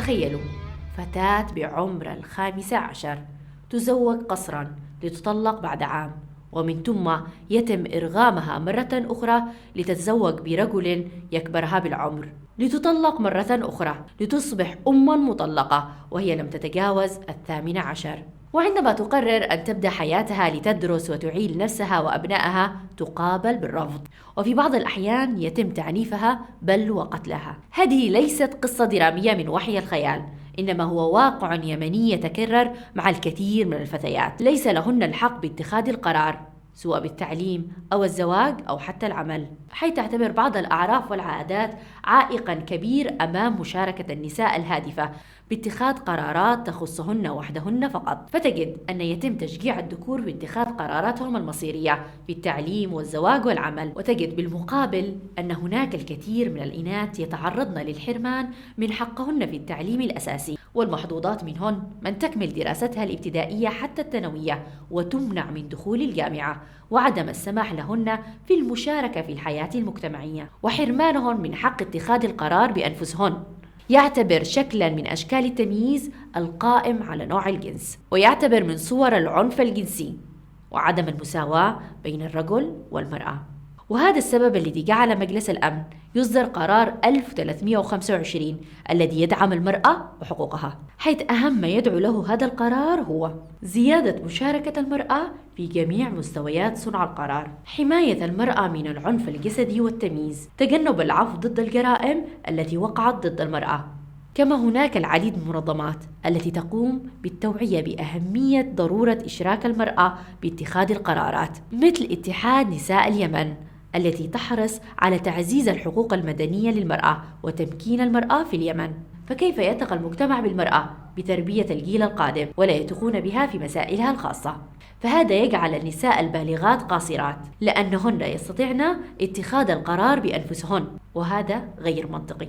تخيلوا، فتاة بعمر 15 تزوج قسرا لتطلق بعد عام، ومن ثم يتم إرغامها مرة أخرى لتتزوج برجل يكبرها بالعمر، لتطلق مرة أخرى لتصبح أما مطلقة وهي لم تتجاوز 18. وعندما تقرر أن تبدأ حياتها لتدرس وتعيل نفسها وأبنائها تقابل بالرفض، وفي بعض الأحيان يتم تعنيفها بل وقتلها. هذه ليست قصة درامية من وحي الخيال، إنما هو واقع يمني يتكرر مع الكثير من الفتيات ليس لهن الحق باتخاذ القرار، سواء بالتعليم أو الزواج أو حتى العمل، حيث تعتبر بعض الأعراف والعادات عائقاً كبير أمام مشاركة النساء الهادفة باتخاذ قرارات تخصهن وحدهن فقط. فتجد أن يتم تشجيع الذكور باتخاذ قراراتهم المصيرية في التعليم والزواج والعمل، وتجد بالمقابل أن هناك الكثير من الإناث يتعرضن للحرمان من حقهن في التعليم الأساسي، والمحظوظات منهن من تكمل دراستها الابتدائية حتى الثانوية وتمنع من دخول الجامعة، وعدم السماح لهن في المشاركة في الحياة المجتمعية، وحرمانهن من حق اتخاذ القرار بأنفسهن يعتبر شكلا من أشكال التمييز القائم على نوع الجنس، ويعتبر من صور العنف الجنسي وعدم المساواة بين الرجل والمرأة. وهذا السبب الذي جعل مجلس الأمن يصدر قرار 1325 الذي يدعم المرأة وحقوقها، حيث أهم ما يدعو له هذا القرار هو زيادة مشاركة المرأة في جميع مستويات صنع القرار، حماية المرأة من العنف الجسدي والتمييز، تجنب العفو ضد الجرائم التي وقعت ضد المرأة. كما هناك العديد من المنظمات التي تقوم بالتوعية بأهمية ضرورة إشراك المرأة باتخاذ القرارات، مثل اتحاد نساء اليمن التي تحرص على تعزيز الحقوق المدنية للمرأة وتمكين المرأة في اليمن. فكيف يثق المجتمع بالمرأة بتربية الجيل القادم ولا يثقون بها في مسائلها الخاصة؟ فهذا يجعل النساء البالغات قاصرات لأنهن يستطيعن اتخاذ القرار بأنفسهن، وهذا غير منطقي.